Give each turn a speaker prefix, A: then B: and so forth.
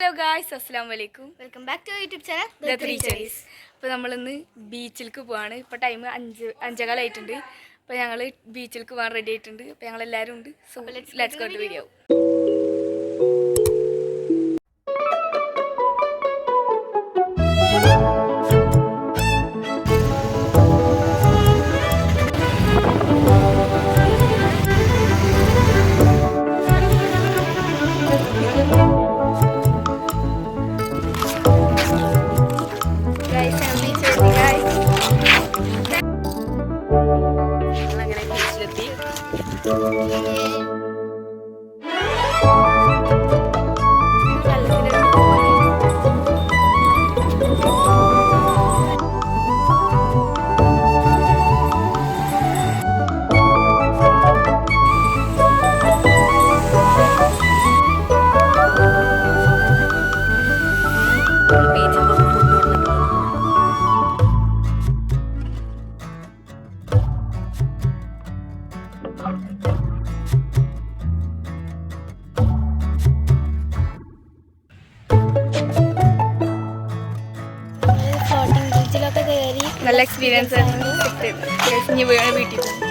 A: Hello guys, അസ്സലാമു അലൈക്കും.
B: Welcome back to YouTube channel
A: the three cherries. അപ്പോൾ നമ്മളിന്ന് ബീച്ചിലേക്ക് പോവാണ്. ഇപ്പോൾ ടൈം 5:15 അപ്പോൾ ഞങ്ങൾ ബീച്ചിലേക്ക് പോകാൻ റെഡി ആയിട്ടുണ്ട്. അപ്പോൾ ഞങ്ങളെല്ലാവരും ഉണ്ട്. So let's go to video. നല്ല എക്സ്പീരിയൻസ് ആയിരുന്നു. വീട്ടിൽ